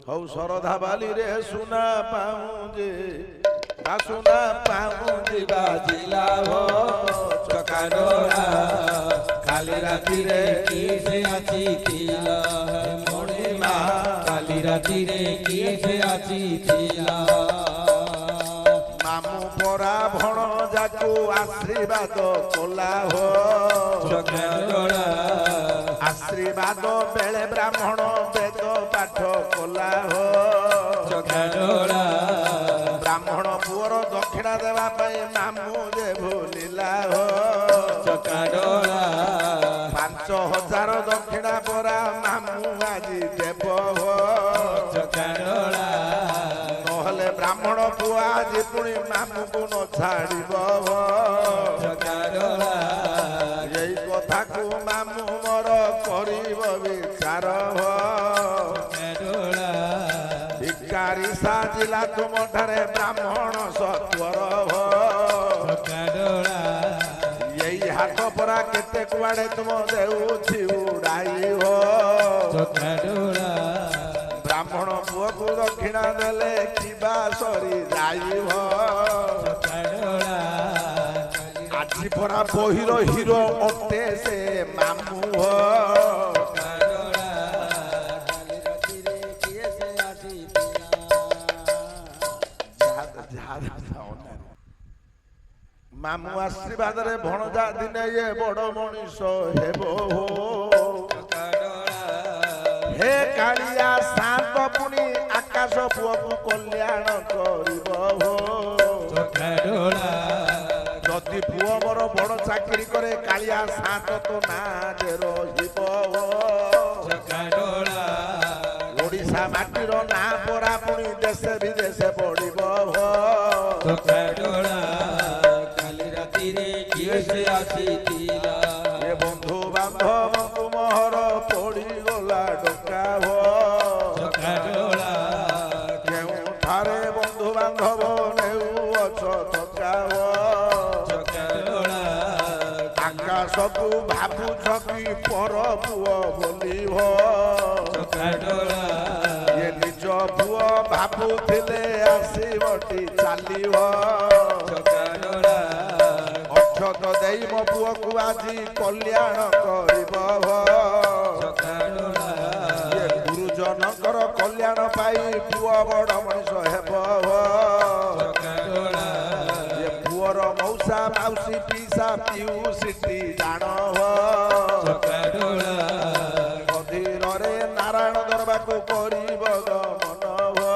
ହଉ ଶରଧା ବାଲିରେ ସୁନା ପାଉଁଜି ସୁନା ପାଉଁଜି ବାଜିଲା ହୋ ଚକା ଡୋଳା କାଲି ରାତିରେ କିଏ ସେ ଆସିଥିଲା ମଣିମା କାଲି ରାତିରେ କିଏ ସେ ଆସିଥିଲା ମାମୁଁ ପରା ଭଣଜାକୁ ଆଶୀର୍ବାଦ କଲା ହୋ ଚକା ଡୋଳା ଆଶୀର୍ବାଦ ବେଳେ ବ୍ରାହ୍ମଣ ବେଦ ପାଠ କଲା ହୋ ଚକା ଡୋଳା ବ୍ରାହ୍ମଣ ପୁଅର ଦକ୍ଷିଣା ଦେବା ପାଇଁ ମାମୁଁ ଯେ ଭୁଲିଲା ହୋ ଚକା ଡୋଳା 5,000 ଦକ୍ଷିଣା ପରା ମାମୁଁ ଆଜି ଦେବ ହୋ ଚକା ଡୋଳା ନହେଲେ ବ୍ରାହ୍ମଣ ପୁଅ ଆଜି ପୁଣି ମାମୁଁକୁ ନ ଛାଡ଼ିବ ହୋ ଚକା ଡୋଳା ଏଇ କଥାକୁ ମାମୁଁ ମୋର କରିବ ବିଚାର ହୋ ଭିକାରୀ ସାଜିଲା ତୁମଠାରେ ବ୍ରାହ୍ମଣ ସତ୍ୱର ହୋ ଏଇ ହାତ ପରା କେତେ କୁଆଡ଼େ ତୁମ ଦେଉଛି ଉଡ଼ାଇ ହୋ ବ୍ରାହ୍ମଣ ପୁଅକୁ ଦକ୍ଷିଣା ଦେଲେ କିବା ସରି ଯାଇବ ଆଜି ପରା ବହିର ହିରୋ ଅଟେ ସେ ମାମୁଁ ହୋ ମାମୁଁ ଆଶୀର୍ବାଦରେ ଭଣଜା ଦିନେ ଏ ବଡ଼ ମଣିଷ ହେବ ହୋ ହେ କାଳିଆ ଶାନ୍ତ ପୁଣି ଆକାଶ ପୁଅକୁ କଲ୍ୟାଣ କରିବ ହୋ ଯଦି ପୁଅ ମୋର ବଡ଼ ଚାକିରି କରେ କାଳିଆ ଶାନ୍ତ ତ ନାଁରେ ରହିବ ହୋ ଓଡ଼ିଶା ମାଟିର ନାଁ ପରା ପୁଣି ଦେଶେ ବିଦେଶେ ବଢ଼ିବ ହୋ ଏ ବନ୍ଧୁ ବାନ୍ଧବଙ୍କୁ ମୋହର ପଡ଼ିଗଲା ଡକା ହୋ କେଉଁଠାରେ ବନ୍ଧୁ ବାନ୍ଧବ ନେଉଅଛ ଥକା ହୋ ଆକାଶକୁ ଭାବୁଛ କି ପର ପୁଅ ବୋଲି ହୋ ଏ ନିଜ ପୁଅ ଭାବୁଥିଲେ ଆସିବଟି ଚାଲିବ ଅକ୍ଷତ ଦେଇ ମୋ ପୁଅକୁ ଆଜି କଲ୍ୟାଣ କରିବ ହୋ ଏ ଗୁରୁଜନଙ୍କର କଲ୍ୟାଣ ପାଇ ପୁଅ ବଡ଼ ମଣିଷ ହେବ ହୋ ଏ ପୁଅର ମଉସା ମାଉସୀ ପିସା ପିଉସିଟି ଜାଣ ହୋ ଅଧୀନରେ ନାରାୟଣ ଦରବାକୁ କରିବ ଗମନ ହୋ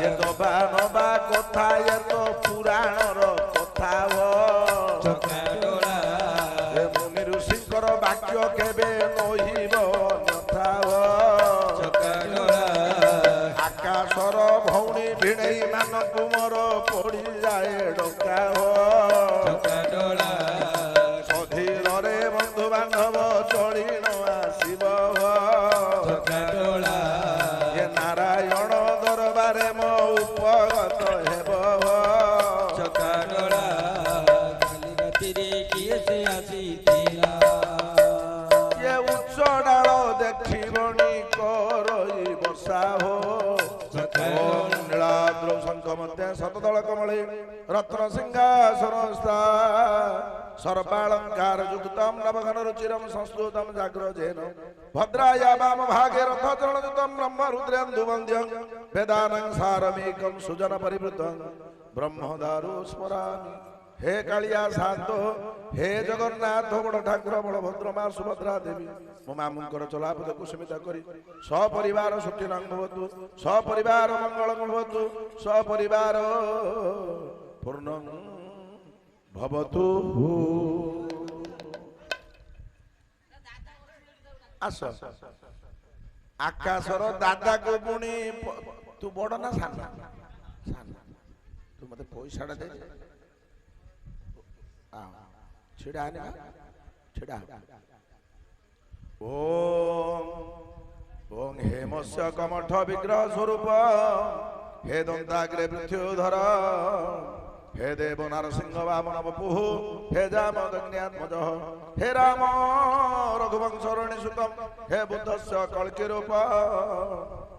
ଏ ଦବା ନବା କଥା ଏ ତ ପୁରାଣର କଥା ହୋ ଏ ମୁନି ଋଷିଙ୍କର ବାକ୍ୟ କେବେ ନହିବ ଅନ୍ୟଥା ହୋ ଆକାଶର ଭଉଣୀ ଭିଣେଇ ମାନଙ୍କୁ ମୋର ପଡ଼ିଯାଏ ଡକା ହୋ ସଧୀରରେ ବନ୍ଧୁ ବାନ୍ଧବ ଚଳି ନ ଆସିବ ହୋ ଏ ନାରାୟଣ ଦରବାରେ ମୋ ଉପଗତ ହେବ ହୋ ଏ ଉଚ୍ଚ ଡାଳ ଦେଖିବଣି କରଇ ବର୍ଷା ହୋ ନୀଳାଦ୍ର ଶଙ୍ଖ ମଧ୍ୟ ଶତଦଳ କମଳେ ରତ୍ନ ସିଂହାସନ ସର୍ବାଳଙ୍କାର ଯୁକ୍ତମ ନବଘନ ରୁଚିରମ ସଂସ୍କୃତମ ଜାଗ୍ରଜେନ ଭଦ୍ରାୟା ବାମ ଭାଗେ ରଥ ଚରଣଯୁତମ ବ୍ରହ୍ମ ରୁଦ୍ରେନ୍ଦୁ ବନ୍ଦ୍ୟଂ ବେଦାନଂ ସାରମେକଂ ସୁଜନ ପରିବୃତଂ ବ୍ରହ୍ମଦାରୁ ସ୍ମରାମି हे कालिया शांत हे जगन्नाथ बड़ ठाकुर बलभद्र मां सुभद्रा देवी मो मामुंकर चलापद कुसुमिता करी सपरिवार सुखिनं भवतु सपरिवार मंगलं भवतु सपरिवार पूर्णं भवतु आस आकाशर दादा को पुणी तू बड़ ना साना तू मते पैसा दे छिड़ा छिड़ा ओम हे मत्स्य कमठ विग्रह स्वरूप हे दंताग्रे पृथ्वीधर हे देव नरसिंह वामन बपु हे जामदग्न्यात्मज हे राम रघुवंशरणि सुतम हे बुद्धस्य कल्कि रूप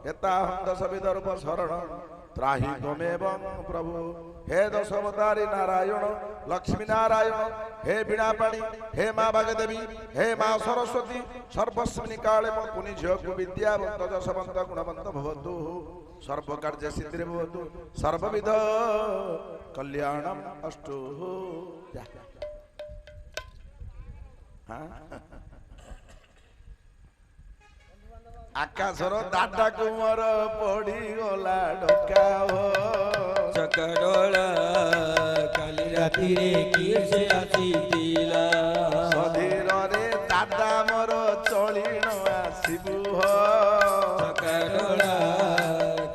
हेताहं दश विदर्भ शरण त्राहि त्वमेव प्रभु हे दशावतारी नारायण लक्ष्मी नारायण हे बीणापाणी हे माँ भागदेवी हे माँ सरस्वती सर्वस्मिनि काले मुनि झियकु विद्यावंत जशवंत गुणवंत भवतु सर्व कार्य सिद्धि भवतु सर्वविध कल्याणम अस्तु। आकाशर दादा कुमार पड़ी गला डका हो चकडोळा काली रातिरे किए से आसीतिला सधीर रे दादा मोर चलिण आसिबु हो चकडोळा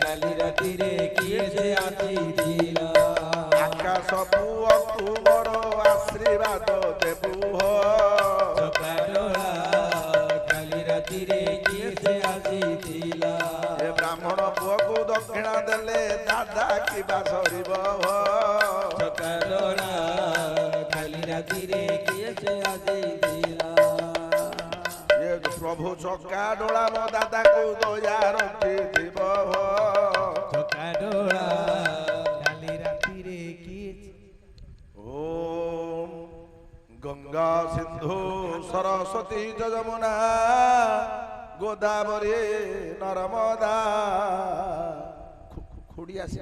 काली रातिरे किए से आसीतिला आकाश पुओ तुमर आशीर्वाद देबु हो चकडोळा काली रातिरे किए से आसीतिला हे ब्राह्मण पुओ को दक्षिणा देले दादा की बासरिब हो चकडोळा काली रातिरे किए से आसीतिला ये प्रभु चक्का डोला मो दादा को दया रखी दिब हो चकडोळा काली रातिरे किए ओम गंगा सिंधु सरस्वती च जमुना गोदावरी नर्मदा खुड़िया से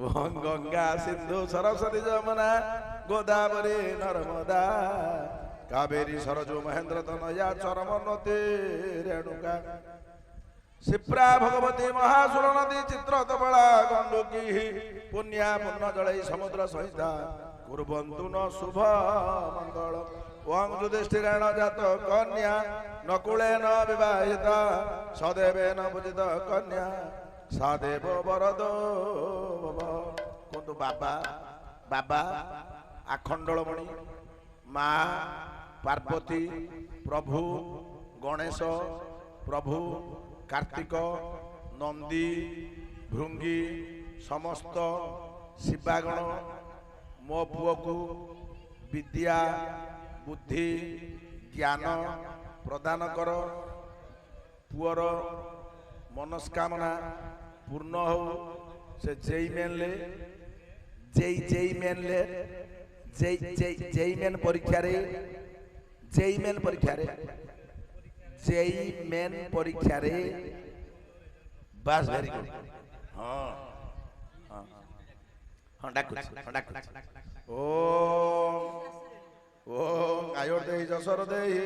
ओम गंगा सिंधु सरस्वती जमुना गोदावरी नर्मदा कावेरी सरजू महेंद्र तनया चरमनते रेणुका शिप्रा भगवती महासुर नदी चित्रतबला गंडुकी पुण्या पुण्य जलई समुद्र सहिता कुर्वन्तु न शुभ मंगल ओं युधिष्ठिरेण जात कन्या नकुलेन विवाहिता सदेवेन पूजित कन्या सादेव वरदो कुंतु बाबा बाबा आखंडलमणि माँ पार्वती प्रभु गणेश प्रभु कार्तिक नंदी भृंगी समस्त शिवागण मो पुओ को विद्या बुद्धि ज्ञान प्रदान कर पुअर मनस्कामना पूर्ण हो से जेई मेन ले जेई मेन ले जेई मेन परीक्षा रे जेई मेन परीक्षा रे जेई मेन परीक्षा रे बस वेरी गुड हाँ हाँ हाँ डाकु ओम ओम आयो देहि जसर देहि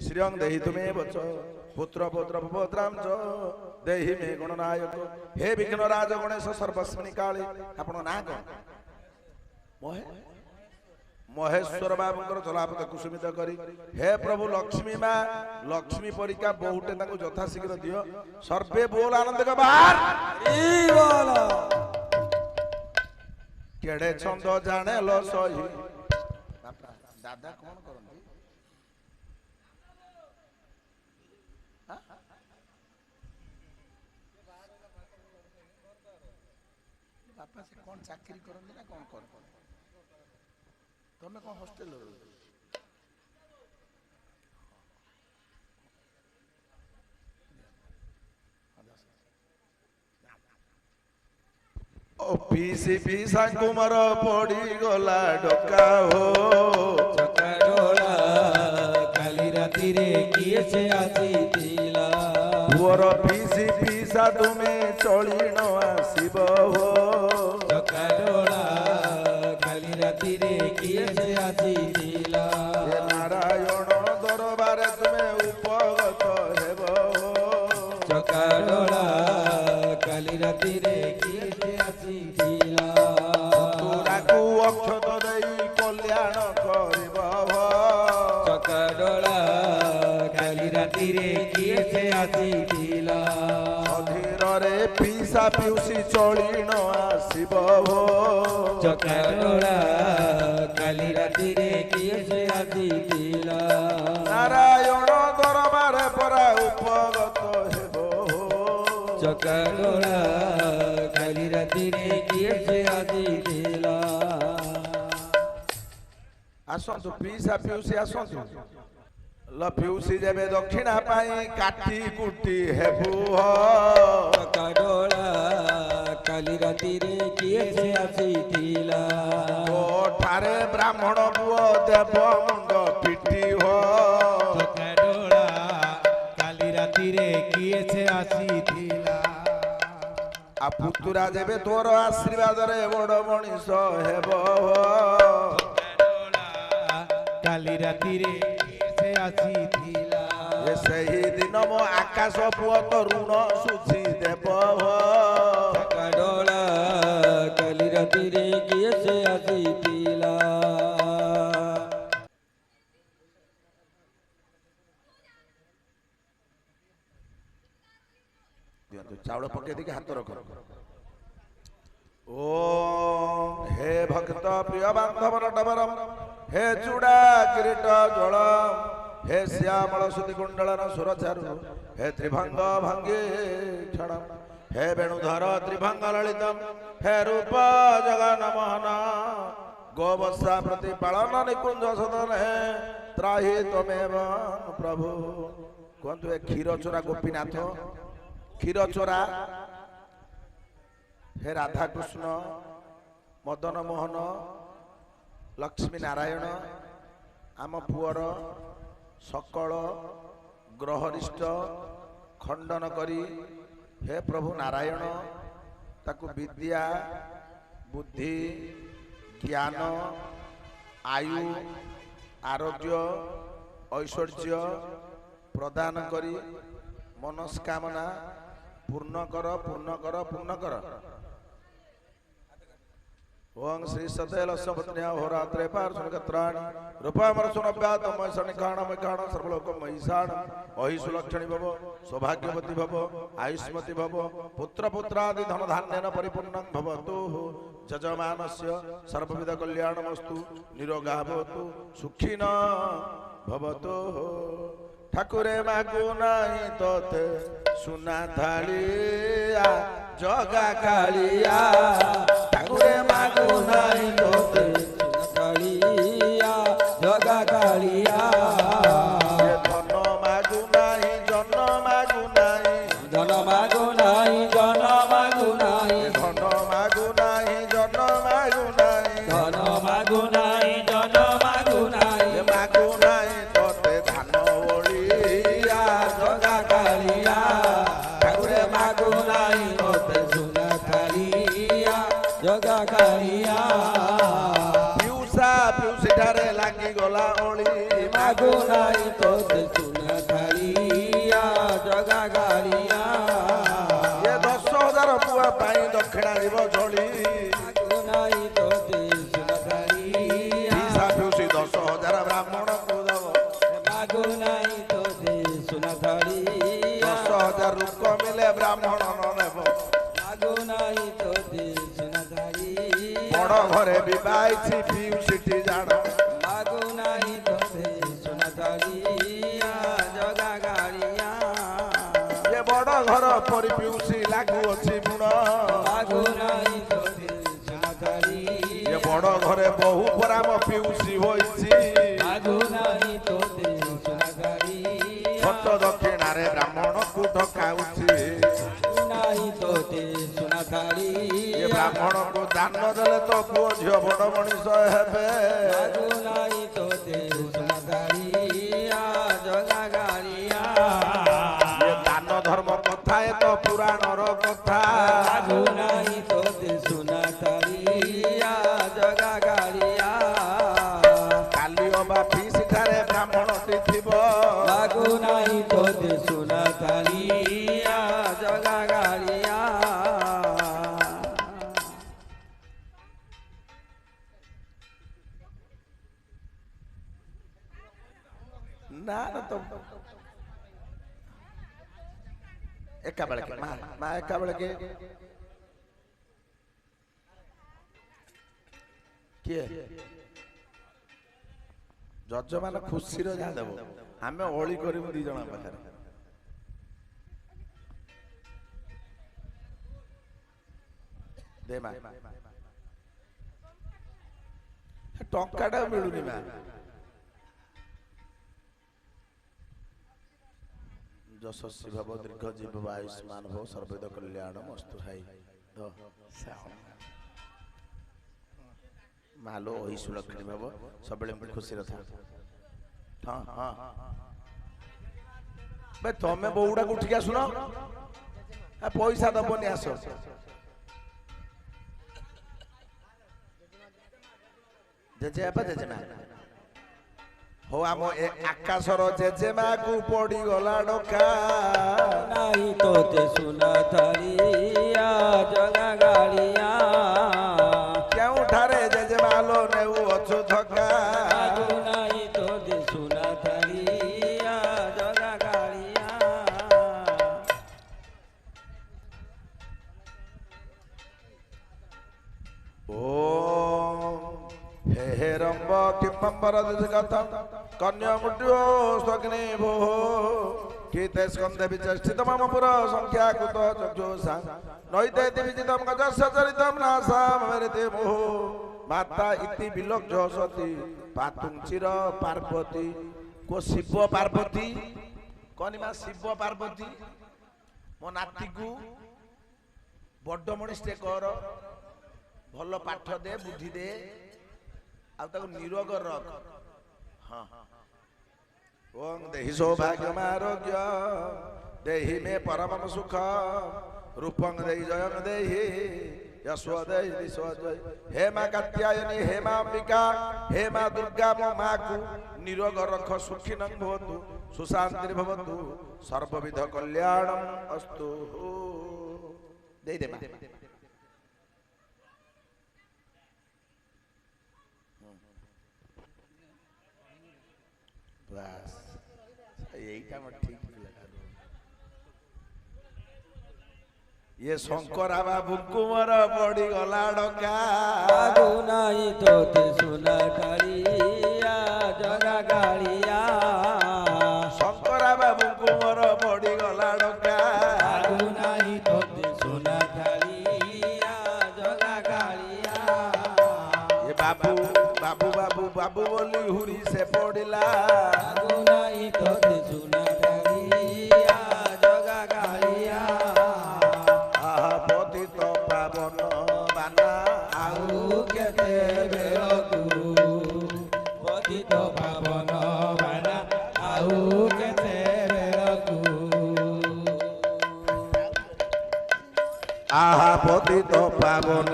श्रियं देहि तुमे बच पुत्र पुत्र पुत्राम च देहि मे गणनायक हे विघ्न राज गणेश सर्वस्मिनि काले आपण ना को मोहे महेश्वर बाबूंकर चलापथ कुसुमित करी हे प्रभु लक्ष्मी माँ लक्ष्मी परीक्षा बहुटे ताको यथाशीघ्र दियो सर्वे बोल आनंद का बाहर केड़े छंद जाने लो सही दादा कौन करंती बापा से कौन चाकरी करंती ना कौन कर तुम्हें कौन हॉस्टेल ओ पीसी पीसा कुमार पड़ी गला डका हो चकडोळा काली रातिरे किए से आसीतिला पुअर पीसी पीसा तुम्हें चली न आसीब हो चकडोळा काली रातिरे किए से आसीतिला नारायण दरबार तुम्हें उपगत हेब हो चकडोळा काली रातिरे किए से आसीतिला तुराकू अक्षत देई कल्याण करिब हो चकडोळा काली रातिरे किए से आसीतिला अधीर रे पीसा पिउसी चली न आसीब हो चकडोळा काली रातिरे किए से आसीतिला नारायण दरबार परा उपगत हेब हो चकडोळा ଆସନ୍ତୁ ପିଇସା ପିଉସୀ ଆସନ୍ତୁ ଲ ପିଉସୀ ଯେବେ ଦକ୍ଷିଣା ପାଇଁ କାଟି କୁଟି ହେବୁ ଚକାଡୋଳା କାଲି ରାତିରେ କିଏ ସେ ଆସିଥିଲା କୋଠାରେ ବ୍ରାହ୍ମଣ ପୁଅ ଦେବ ମୁଣ୍ଡ ପିଟି ଚକାଡୋଳା କାଲି ରାତିରେ କିଏ ସେ ଆସିଥିଲା ଆ ପୁତୁରା ଯେବେ ତୋର ଆଶୀର୍ବାଦରେ ବଡ ମଣିଷ ହେବ ଚକାଡୋଳା କାଲି ରାତିରେ କିଏ ସେ ଆସିଥିଲା ଏ ସେହି ଦିନ ମୋ ଆକାଶ ପୁଅ ତ ଋଣ ସୁଝି ଦେବ ଚକାଡୋଳା କାଲି ରାତିରେ କିଏ ସେ ଆସିଥିଲା ଦିଅନ୍ତୁ ଚାଉଳ ପକେଇ ଦେଇକି ହାତ ରଖ ଓ ହେ ଭକ୍ତ ପ୍ରିୟ ବାନ୍ଧବ ନଟବରମ ହେ ଚୁଡ଼ା କିରୀଟ ଜ୍ୱଳ ହେ ଶ୍ୟାମଳ ସୁତି କୁଣ୍ଡଳନ ସୁରଚାରୁ ହେ ତ୍ରିଭଙ୍ଗ ଭଙ୍ଗି କ୍ଷଣ ହେ ବେଣୁଧର ତ୍ରିଭଙ୍ଗ ଲଳିତ ହେ ରୂପ ଜଗନ ମୋହନ ଗୋବତ୍ସା ପ୍ରତିପାଳନ ନିକୁଞ୍ଜ ସଦନ ହେ ତ୍ରାହି ତମେବ ପ୍ରଭୁ କୁହନ୍ତୁ ଏ କ୍ଷୀର ଚୋରା ଗୋପୀନାଥ କ୍ଷୀର ଚୋରା हे राधा कृष्ण मदन मोहन लक्ष्मी नारायण आम पुअर सकल ग्रहरिष्ट खंडन करी हे प्रभु नारायण ताकु विद्या बुद्धि ज्ञान आयु आरोग्य ऐश्वर्य प्रदान करी मनस्कामना पूर्ण कर पूर्ण कर पूर्ण कर ओं श्री सदैल सबत्न्या होरात्रे पार्श्वकत्राणि रूपामरसुनव्यात मयसनिकाण मयकाण सर्वलोक मयिषाण अहिषु लक्षणी भव सौभाग्यवती भव आयुष्मती भव पुत्र पुत्रादि धन धान्येन परिपूर्णं भवतु जजमानस्य सर्वविध कल्याणमस्तु निरोगा भवतु सुखिना भवतु ठाकुरे मागु नाही तोते सुना थालिया जगा कालिया ठाकुरे मागु नाही तोते सुना कालिया जगा कालिया धन मागु नाही जन मागु नाही धन मागु नाही जन मागु नाही धन मागु नाही जन मागु नाही धन मागु नाही जन मागु नाही मागु नाही तोते धान ओळिया जगा कालिया ठाकुरे मागु नाही तोते सुना कालिया जगा कालिया पिउसा पिउसी ठारे लागी गला ओळी मागु नाही तोते सुना कालिया जगा कालिया ये 10,000 पुआ पाई दक्षिणा দিব ঝଳି मागु नाही तोते सुना कालिया ପିସା ପିଉସି 10,000 ବ୍ରାହ୍ମଣ କୁ ଦବ मागु नाही तोते सुना कालिया 10,000 ରୁକ ମିଲେ ବ୍ରାହ୍ମଣ ନ ନେବ मागु नाही तोते सुना कालिया ବଡ଼ ଘରେ ବିବାଇଛି ପିଉସିଟି ଜାଣ मागु नाही तोते सुना कालिया जगा कालिया ये ବଡ଼ ଘର ପରି ପିଉସି ଲାଗୁ ଅଛି ଗୁଣ मागु नाही तोते सुना कालिया ये ବଡ଼ ଘରେ ବହୁ ପରାମ ପିଉସି ହୋଇଛି मागु नाही तोते सुना कालिया ଛୋଟ ଦକ୍ଷିଣାରେ ବ୍ରାହ୍ମଣକୁ ଠକାଉଛି नाही तोते सुना ये कालिया ବ୍ରାହ୍ମଣକୁ ଦାନ ଦେଲେ ତ ପୁଅ ଝିଅ ବଡ଼ ମଣିଷ ହେବେ मागु नाही तोते सुना कालिया जगा कालिया ये ଦାନ ଧର୍ମ କଥା ଏ ତ ପୁରାଣର କଥା मागु नाही तोते सुना कालिया जगा कालिया କାଲି ଅବା ପିସି ଠାରେ ବ୍ରାହ୍ମଣଟି ଥିବ मागु नाही तोते सुना कालिया जगा कालिया ନା ନା ତ ଏକା ବେଳକେ ମା ଏକା ବେଳକେ କିଏ ଯଜମାନ ଖୁସିର ଯାହା ଦେବ ଆମେ ଅଳି କରିବୁ 2 ଜଣ ପାଖରେ ଦେ ମା ଟଙ୍କାଟା ମିଳୁନି ମା। ଯଶସ୍ୱୀ ଭବ ଦୀର୍ଘ ଜୀବ ଆୟୁଷ୍ମାନ ଭବ ସର୍ବବିଧ କଲ୍ୟାଣ ମସ୍ତୁ ଭାଇ ମାଲୋ ଐଶୁ ଲକ୍ଷ୍ମୀ ଭବ ସବୁବେଳେ ଏମିତି ଖୁସିରେ ଥା। ହଁ ହଁ ବେ ତମେ ବୋଉଟାକୁ ଉଠିକି ଆସୁନ, ପଇସା ଦବନି ଆସ। ଜେଜେବାପା ଜେଜେମା ହଉ ଆମ ଆକାଶର ଜେଜେମାକୁ ପଡିଗଲା ଡକା। ନାଇଁ ତୋତେ ସୁନା ଥାଳିଆ ଜଗା ଗାଳିଆ କେଉଁଠାରେ ଜେଜେମା ଲୋ ନେଉ ଅଛୁ ଧକା। ନାଇଁ ତୋତେ ସୁନା ଥାଳିଆ ଜଗା ଗାଳିଆ। ହେ ହେ ରମ୍ବ କିମ୍ବର ଜଗତଂ କନ୍ୟା ମୁଟ୍ୟୋ ସ୍ୱଗ୍ନେ ଭୋ କୀତେ ସ୍କନ୍ଧେ ବିଚେଷ୍ଟିତ ମମ ପୁର ସଂଖ୍ୟା କୁତ ଚକ୍ଷୁଷା ନଇତେ ଦିବିଜିତಂ ଗଜସ୍ୟ ଚରିତಂ ନାସାମ ମରିତେ ମୋହ ମାତା ଇତି ବିଲକ୍ଷ ସତି ପାতুଂ ଚିର ପାର୍ବତୀ। କୋ ଶିବ ପାର୍ବତୀ କନି ମା ଶିବ ପାର୍ବତୀ ମୋ ନାତିକୁ ବଡ ମଣିଷଟେ କର, ଭଲ ପାଠ ଦେ ବୁଦ୍ଧି ଦେ ଆଉ ତାକୁ ନିରୋଗ ରଖ। ହଁ ଓଂ ଦେହି ସୌଭାଗ୍ୟମ ଆରୋଗ୍ୟ ଦେହି ମେ ପରମ ସୁଖ ରୂପଂ ଦେହି ଜୟଂ ଦେହି ଯଶୋ ଦେହି ବିଶ୍ୱ ଜୟ। ହେ ମା କାତ୍ୟାୟନୀ ହେ ମା ଅମ୍ବିକା ହେ ମା ଦୁର୍ଗା ମୋ ମାକୁ ନିରୋଗ ରଖ ସୁଖିନଂ ଭବତୁ ସୁଶାନ୍ତିର୍ ଭବତୁ ସର୍ବବିଧ କଲ୍ୟାଣଂ ଅସ୍ତୁ। ଦେଇଦେ ମା। ବାସ୍ এইটা আমার ঠিক ইয়ে শঙ্করা বাবু কুমার পড়ি গলা ডকা। নাଇଁ ତୋତେ ସୁନା ଥାଳିଆ ଜଗା ଗାଳିଆ। শঙ্করা বাবু কুমার পড়ি গলা ডকা। ନାଇଁ ତୋତେ ସୁନା ଥାଳିଆ ଜଗା ଗାଳିଆ। এ বাবু বাবু বাবু বাবু বলি হুরি সে পড়িলা। ନାଇଁ ତୋତେ ସୁନା ଥାଳିଆ ଜଗା ଗାଳିଆ। আহা পতিত পাবন বানা ଆଉ କେତେ ବେଳକୁ ପତିତ ପାବନ ବାନା ଆଉ କେତେ ବେଳକୁ। আহা পতিত পাবন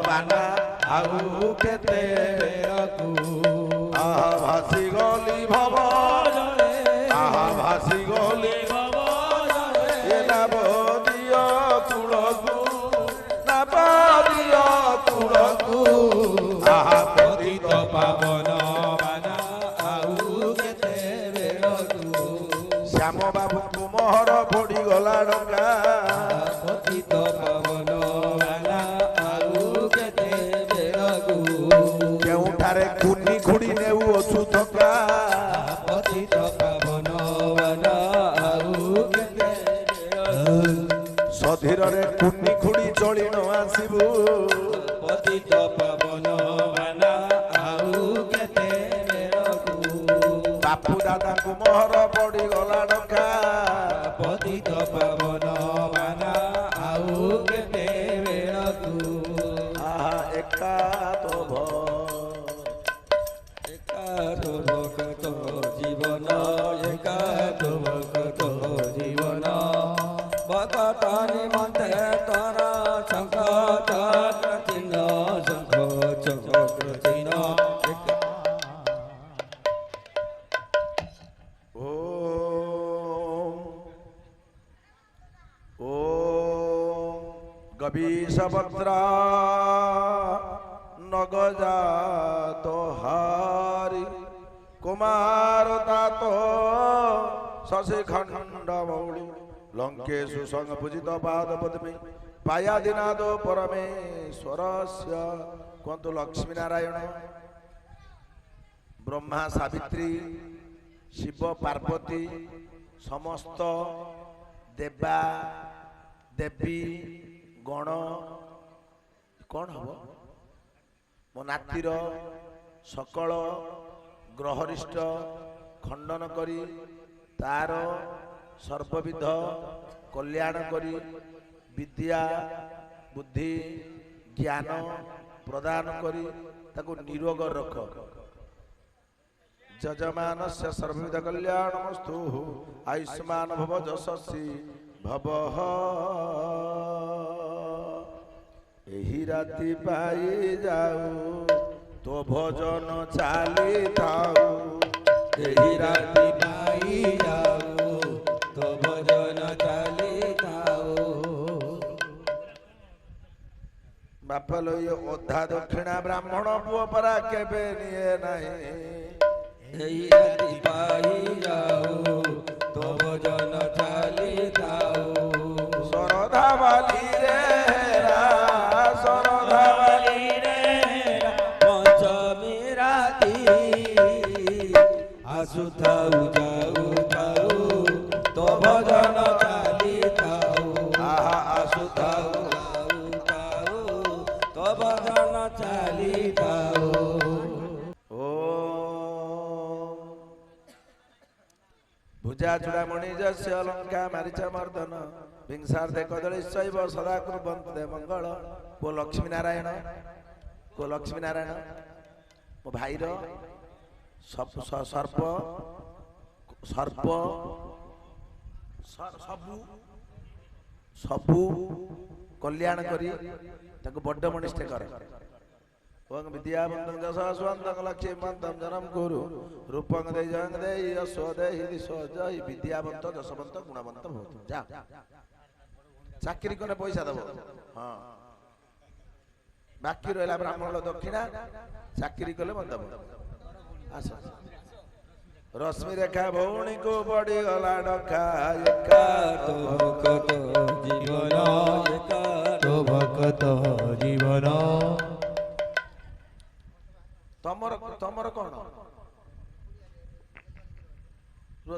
বানা আউ কেতে বেଳକୁ আহা ভাসি গলি ভব আহা ভাসি গলি ভব এ নাব দিয় কুড়কু নাব দিয় কুড়কু আহা পতিত পাবନ ବାନା ଆଉ କେତେ ବେଳକୁ। শ্যাম বাবুଙ୍କୁ মোহর পড়ি গলা ডকা। ପତିତ ପାବନ ବାନା ଆଉ କେତେ ବେଳକୁ। কেউঠারে কুনি খুড়ি নেউ অছু থকা। ପତିତ ପାବନ ବାନା ଆଉ କେତେ ବେଳକୁ। সধীরে কুনি খুড়ি চলি ন আসিবু। ପତିତ ପାବନ ବାନା ଆଉ କେତେ ବେଳକୁ। বাপু দাদাଙ୍କୁ মোহর পড়ি গলা ডকা। ପତିତ ପାବନ ବାନା ଆଉ କେତେ ବେଳକୁ। আহা একা তো ଏକା ତୋ ଭକତ ଜୀବନ ଏକା ତୋ ଭକତ ଜୀବନ ଭକତ ନିମନ୍ତେ ତୋର ଶଙ୍ଖ ଚକ୍ର ଚିହ୍ନ ଶଙ୍ଖ ଚକ୍ର ଚିହ୍ନ। গবীশভদ্রা নগজাত হারি কুমার তাত শশিখণ্ড মৌলি লঙ্কেশু সংপূজিত পাদ পদ্মে পায়াদিনাদ পরমেশ্বরস্য। কুহতু লক্ষ্মী নারায়ণ ব্রহ্মা সাবিত্রী শিব পার্বতী সমস্ত দেবা দেবী গণ কଣ হব ମୋ ନାତିର सकल ग्रहरिष्ट खंडन करी तार सर्वविध कल्याण करी विद्या बुद्धि ज्ञान प्रदान करी ताको निरोग रख जजमानस्य सर्वविध कल्याणमस्तु आयुष्मान भव यशस्वी भव एही राति पाई जाऊ तो भजन चाली थाऊ एही राति पाई जाऊ तो भजन चाली थाऊ बापा लो ये ओधा दक्षिणा ब्राह्मण पुओ परा केबे निये नाही एही राति पाई जाऊ तो भजन चाली थाऊ सरधा वाली रे सरधा वाली पंचमी राति आसु थाऊ जाऊ थाऊ तो भजन चाली थाऊ आहा आसु थाऊ जाऊ थाऊ तो भजन चाली थाऊ भुजा चूड़ामणि जस्य अलंका मारिचा मर्दन विंसार्थे कदली शैव सदा कुर्वन्ते मंगल को लक्ष्मी नारायण मो भाईर सर्प सबु कल्याण करी ताको बड्ड मनिष्ठ कर ओं विद्यावन्तं जशस्वन्तं लक्ष्मीवन्तं जनम गुरु रूपं देजं देहि यशो देहि दिशो जय विद्यावन्त जशवन्त गुणवन्त भवतु जा चाकरी कोने पैसा दबो हां बाकी रहला ब्राह्मण दक्षिणा चाकरी कले मत दबो आस रश्मि रेखा भौणी को बड़ी गला डखा एका तो भक्त जीवन एका तो भक्त जीवन तमर कौन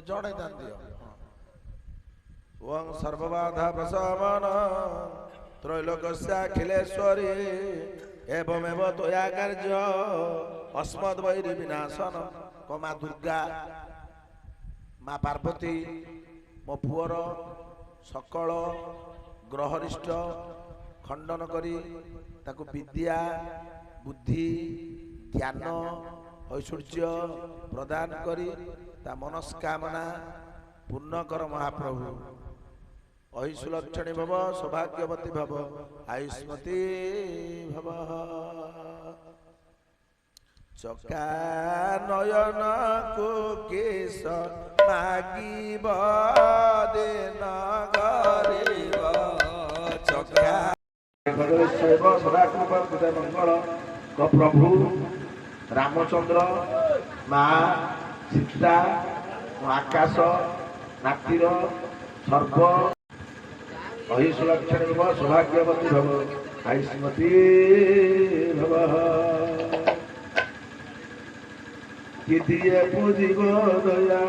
जड़े दान दियो ओं सर्वबाधा प्रशमन त्रैलोक्याखिलेश्वरी एवमेव त्वया कार्य अस्मद् वैरी विनाशन को माँ दुर्गा माँ पार्वती मो पुअर सकल ग्रहरिष्ट खंडन करी ताको विद्या बुद्धि ज्ञान ऐश्वर्य प्रदान करी ता मनस्कामना पूर्ण कर महाप्रभु अहिसुलक्षणी भव सौभाग्यवती भव आयुष्मती भव चका नयन को केश मागिब दिन गरीब चका मंगल प्रभु रामचंद्र माँ सीता आकाश नातिर सर्व अहिसुलक्षणी भव सौभाग्यवती भव आयुष्मती भव कि दिए पूजिब दया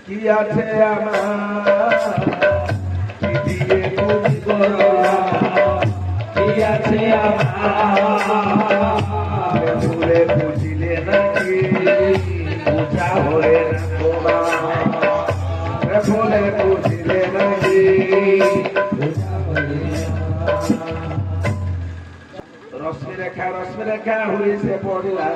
कि आछे आमार कि दिए पूजिब दया कि आछे आमार फूले पूजिले नाকি पूजा होए ना তোমার फूले पूजिले नाকি पूजा होए रश्मि रेखा हुई से पड़िला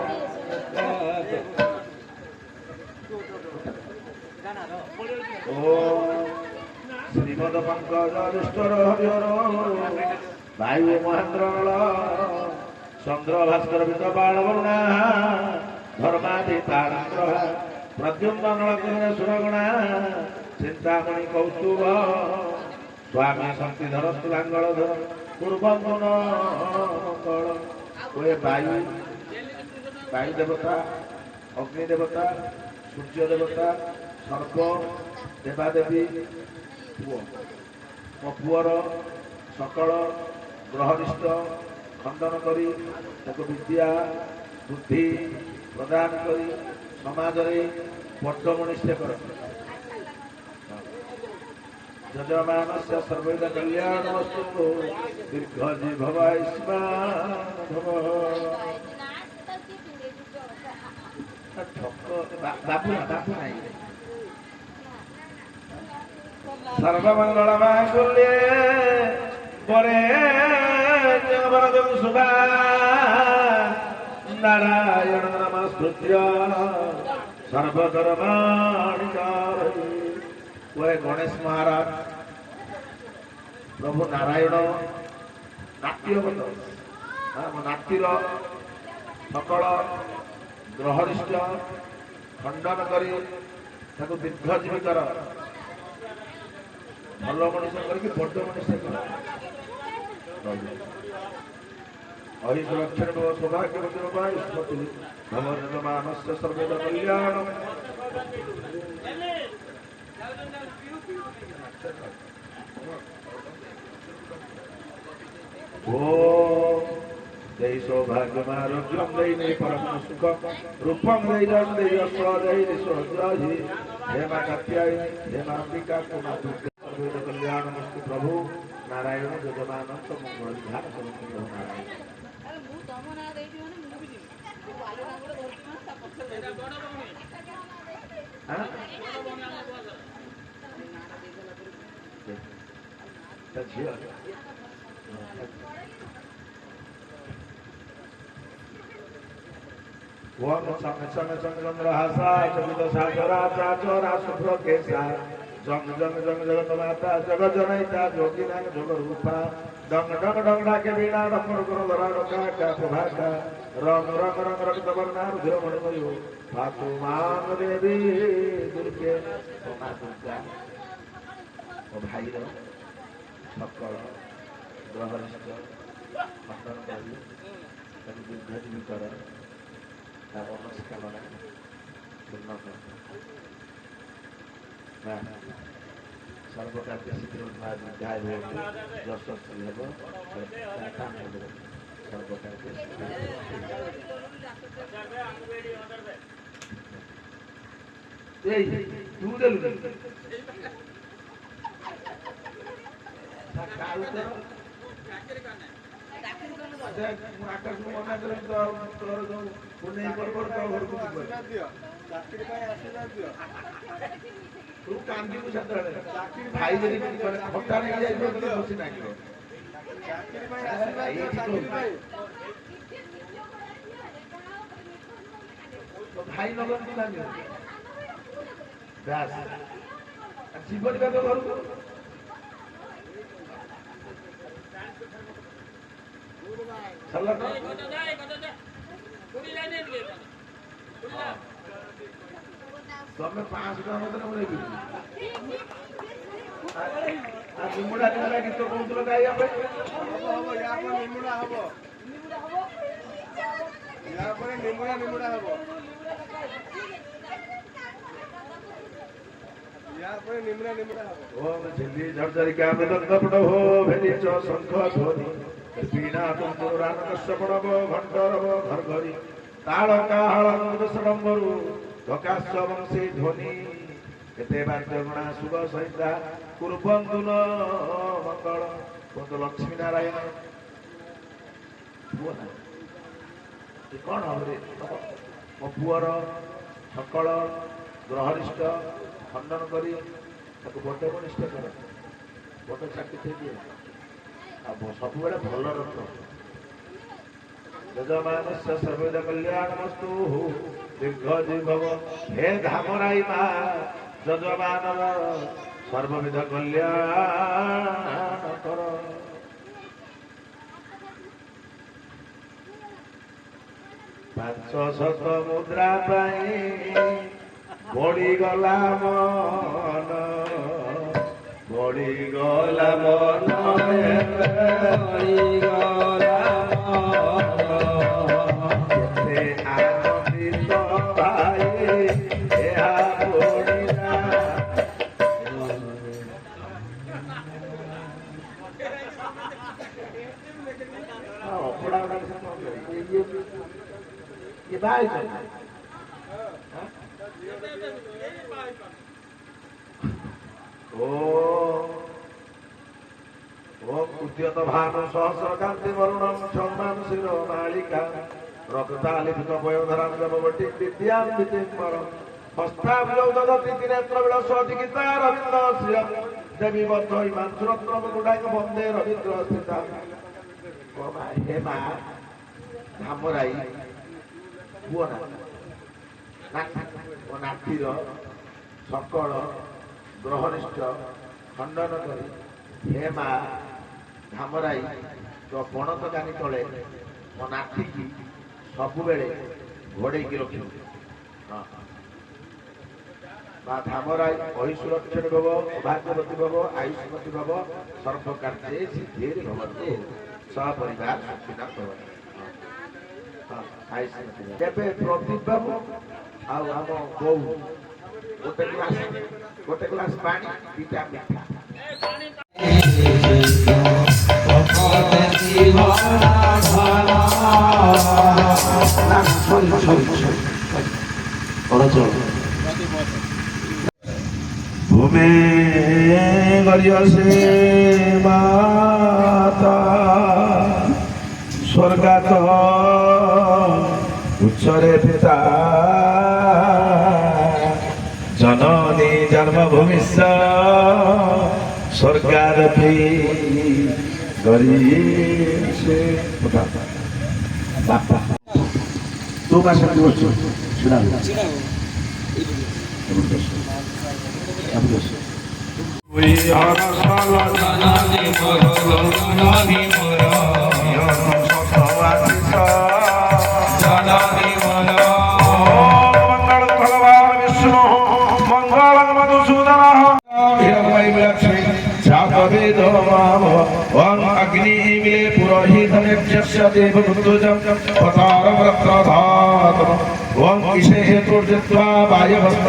श्रीमद पंकज दुष्टर हरिहर वायु महेंद्र चंद्र भास्कर विद बाण वरुणा धर्मादि तारग्रह प्रद्युम्न नलकिरण सुरगुणा चिंतामणि कौस्तुभ स्वामी शक्तिधर तुलांगलधर पूर्वमुन वायु देवता अग्नि देवता सूर्य देवता सर्व देवादेवी पुओ मो पुअर सकल ग्रहरिष्ट खंडन करी ताको विद्या बुद्धि प्रदान करी समाज रे बड्ड मनिष्ठ कर जजमानस्य सर्वदा कल्याणमस्तु दीर्घजी भव आयुष्मान भव ବାବୁ ନାହିଁ ସର୍ବମଙ୍ଗଳ ମାଙ୍ଗୁଲ୍ୟେ ପରେ ଜଗବରଦଂ ଶୁଭା नारायण नमस्कृत्य सर्वकर्माणि कारये। वह गणेश महाराज प्रभु नारायण नाट्यवत नाट्यर सकल ग्रहरिष्ठ खंडन करी दीर्घजीवी कर भल मनुष्य करके बड़ मनुष्य कर अहि सुरक्षण सौभाग्य भगवानस्य सर्वेद कल्याण ओम जय सौभाग्य आरोग्यम दे परम सुख रूपम दे यशो दे स्वग्राही हे मां कात्यायी हे मां अंबिका कुमा सर्वेद कल्याण प्रभु नारायण जगमान मंगल ध्यान प्रभु नारायण जंग जंग जंग जगत माता जग जनैता जोगी नाग जोग रूपा डंग डंग डंग डाके बीणा डंग डंग धरा डका का प्रभाका रंग रंग रंग रक्त वर्णा रुधिर मणिमयो भातु मान देवी दुर्गे मां दुर्गा ओ भाई रो सकल ग्रहरिष्ठ खंडन करी ताकि दीर्घजीवी कर मनस्कामना पूर्ण कर सर्वकार्य शीघ्र विधाय होती यशस्वी हेब सर्वकार्य तू देलु आकाश मना कर तोर जो पुणे कर तो घर को तू कांदी को सतरे भाई जरी हटा नहीं जाय तो खुशी ना के चाकरी भाई आशीर्वाद चाकरी भाई तो भाई नगन की लागे बस जीवन का तो घर को चला तो पूरी लाइन ले तमे 5 टका मते बोले कि आ निमुडा निमुडा गीत कहउतलो गाइया पे हो या पर निमुडा हबो या पर निमुडा हबो या पर निमुडा हबो ओम झिल्ली झरझरी का मृदंग पड़ हो भेली च शंख ध्वनि बीणा तुमपुर रान कश्यपड़ब घंटरब घर घरी ताल काहल सडम्बरु प्रकाश वंशी ध्वनि केते बाद्यगुणा शुभ सहिता कुर्बंधुन मंगल बंधु लक्ष्मी नारायण कौन हम मो पुअर सकल ग्रहरिष्ठ खंडन करी बड़ बनिष्ठ कर बड़ चाकरी दिए सब भल रख यजमानस्य सर्वदा कल्याणमस्तु दीर्घजीव हे धामराई मा यजमान सर्वविध कल्याण कर 500 मुद्रा पाई बड़ी गला मन बड़ी गला मन बड़ी गला आनंदित भाई ये भाई ओम उद्यत भानु सहस्र कांति वरुणम क्षमान शिरो मालिका রক্তালিপিত বয়োধরাম জববটি বিদ্যাম বিতিম্বর হস্তাব্জৌ দদতি তিনেত্র বিলস চিকিৎসা রবীন্দ্র শ্রিয়ম দেবী বদ্ধ হিমাংশুরত্ন গুডাঙ্গ বন্দে রবীন্দ্র স্থিতা হে মা ধামরাই পুଅ ନା ଓ ନାଟିର ସକଳ ଗ୍ରହନିଷ୍ଠ ଖଣ୍ଡନ କରି ହେ ମା ଧାମରାଇ ତୋ ପଣତ ଗାନି ତଳେ ମୋ ନାତିକି ସବୁବେଳେ ଘୋଡ଼େଇକି ରଖିବୁ। ହଁ ମା ଧାମରାଇ ଅହିସୁରକ୍ଷଣୀ ଭବ ସୌଭାଗ୍ୟବତୀ ଭବ ଆୟୁଷ୍ମତୀ ଭବ ସର୍ବକାର୍ଯ୍ୟେ ସିଦ୍ଧିରେ ଭବତୁ ସପରିବାର ସୁଖିନା ଭବତୁ। କେବେ ପ୍ରଦୀପ ବାବୁ ଆଉ ଆମ ବୋଉ ଗୋଟେ ଗ୍ଲାସ ପାଣି ଦିଟା ମିଠା ভূমে গরিয়সে মাতা স্বর্গাত উচ্চরে পিতা জননী জন্মভূমিস্য স্বর্গাদপি গরিয়সে বাপা তো কাছে বলছো শোনাবো We are Jnani Mora, अग्नि पुरोहितस्य देवदूतजं पतारं रत्नधातम् ओं ईशे हेतुर्जित्वा वायवस्त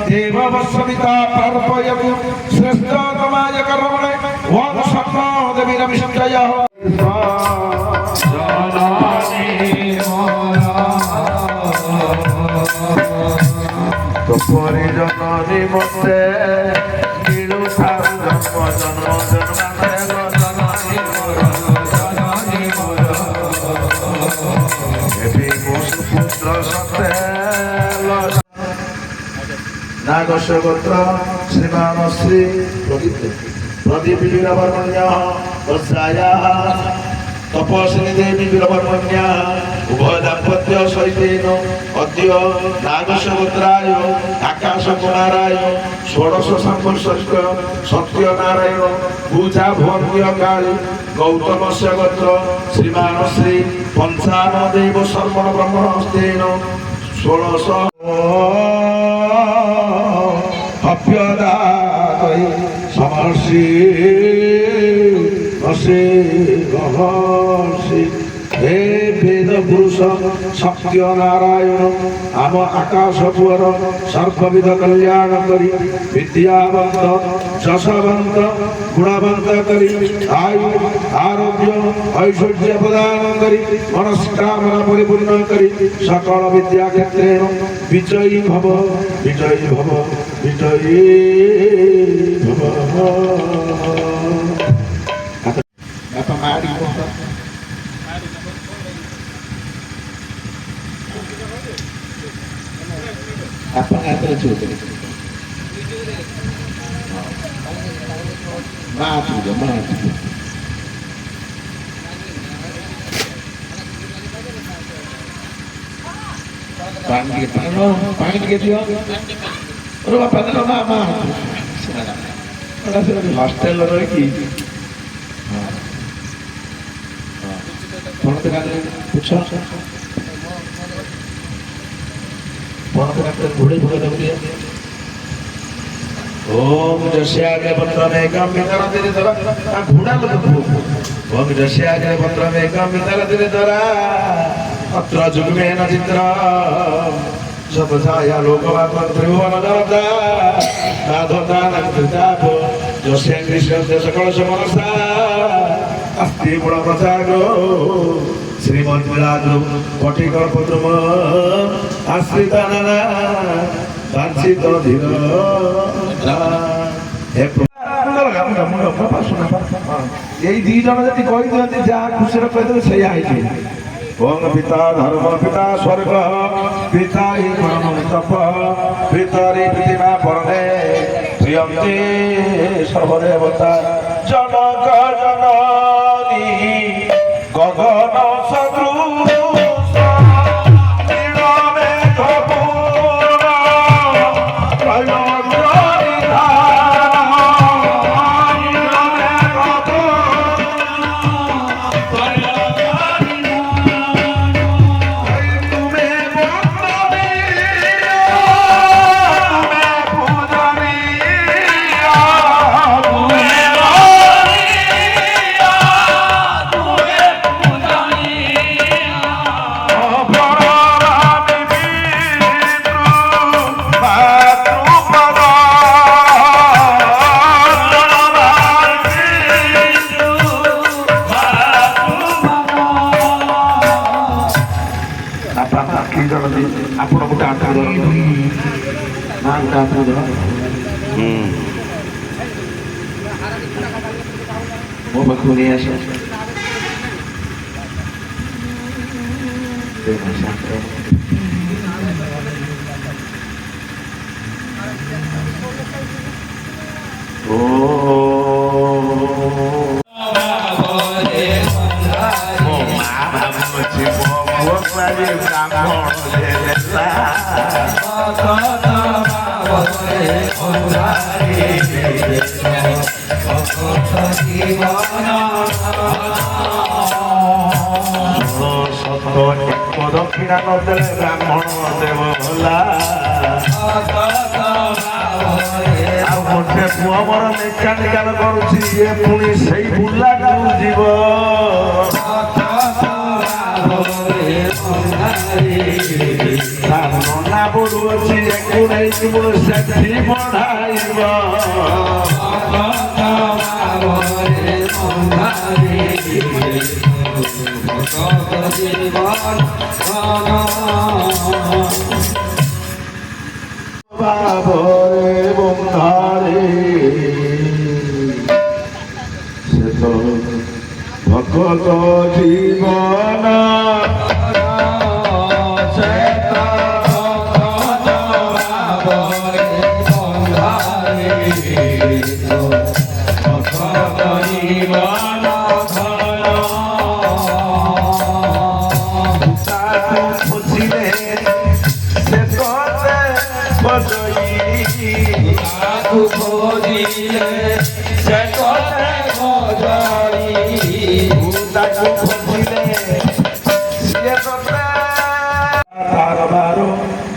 देववस्सविता पर्पयतु श्रेष्ठतमाय कर्मणे ओं शक्नो देवीरविष्टयः तो परिजन निमन्ते मिलु थारु जन्म जन्म जन्मान्ते पुत्र सत्य नागस्य गोत्र श्रीमान श्री प्रदीप वीरवर्मण्य वज्राया तपस्विनी देवी वीरवर्मण्य उभय दाम्पत्य सहितेन अद्य नागस्य गोत्राय आकाश कुमाराय षोडश संवत्सरिक सत्यनारायण पूजा भवन्य काली गौतमस्य गोत्र श्रीमान श्री पंचानदेव शर्मण ब्रह्मणस्तेन षोडश हव्यदातै समर्षि असे महर्षि हे वेद पुरुष सत्यनारायण आम आकाश पुअर सर्वविध कल्याण करी विद्यावंत यशवंत गुणवंत करी आयु आरोग्य ऐश्वर्य प्रदान करी मनस्कामना परिपूर्ण करी सकल विद्या क्षेत्रे विजयी भव विजयी भव विजयी भव। apa ngatur juga maju juga maju panggil panggil dia rumah panggil mama ada di hostel lagi orang tekan pucuk घोड़े घोड़े लग दिया ओम जस्याग्रे पत्रमेकं वितरति धरा घोड़ा लग ओम जस्याग्रे पत्रमेकं वितरति धरा अत्र जुग्मेन चित्र सपसाया लोकवाक त्रिभुवन जरता साधुतानं कृताप जस्याग्रे सकल समनसा अस्ति गुण प्रचारो श्रीमद्विराजो पटिकल्पद्रुम आश्रिता नाना वांछित धीर এই ଦି ଜଣ ଯଦି କହିଦିଅନ୍ତି ଯାହା ଖୁସିରେ କହିଦେବେ ସେଇଆ ହେଇଯିବ। ওং পিতা ধর্ম পিতা স্বর্গ পিতা হি পরম তপ পিতরি পৃথিবী পরনে প্রিয়ন্তে সর্বদেবতা জনক জননী গগন সদৃশ ଆପଣ ଗୋଟେ ଆଣ୍ଠୁ ଧରନ୍ତୁ ନା ଗୋଟେ ଆଣ୍ଠୁ ଧର ମୋ ପାଖକୁ ନେଇ ଆସ দক্ষিণা নদেলে ব্রাহ্মণ দেব ভোলা ଆଉ ଗୋଟେ ପୁଅ ମୋର ମେକାନିକାଲ କରୁଛି ଇଏ ପୁଣି ସେଇ ବୁଲାକୁ ଯିବ ନନା ପଡୁଅଛି ଏକୁ ନେଇକି ମୁଁ ସେଠି ପଢାଇବ ভাবরে বন্ধারে সে তো ভকত জীবন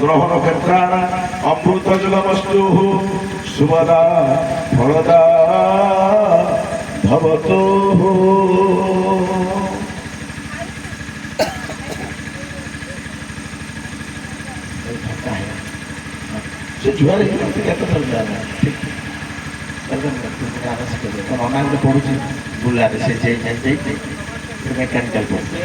গ্রহণ ক্ষেত্রাণ অমৃত জলমস্তু সুমদা ফলদা ভবতু ସେ ଯୁଆରେ କେତେ ଥର ଯାଏନା ଠିକ୍ ପଢ଼ୁଛି ବୁଲାରେ ସେ ମେକାନିକାଲ ପଢ଼ୁଛି